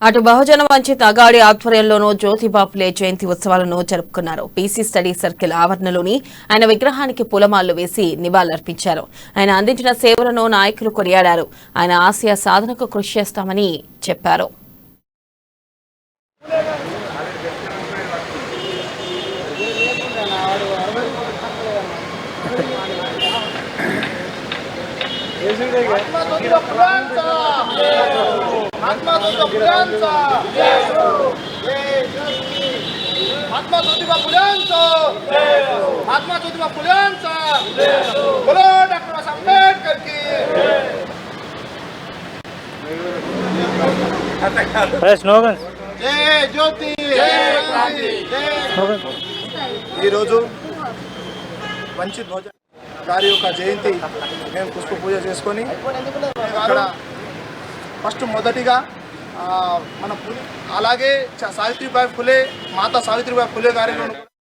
అటు బహుజన వంచిత అగాడి ఆధ్వర్యంలోనూ జ్యోతిబా ఫులే జయంతి ఉత్సవాలను జరుపుకున్నారు. పీసీ స్టడీ సర్కిల్ ఆవరణలోని ఆయన విగ్రహానికి పూలమాలలు వేసి నివాళులర్పించారు. ఆయన అందించిన సేవలను నాయకులు కొనియాడారు. ఆయన ఆశయ సాధనకు కృషి చేస్తామని చెప్పారు. महात्मा ज्योतिबा फुलेंचा बोलो डॉक्टर आंबेडकर की जय ज्योति వంచిత భోజన గారి యొక్క జయంతి మేము పుష్ప పూజ చేసుకొని ఫస్ట్ మొదటిగా మన అలాగే సావిత్రిబాయి ఫులే మాతా సావిత్రిబాయి ఫులే గారిలో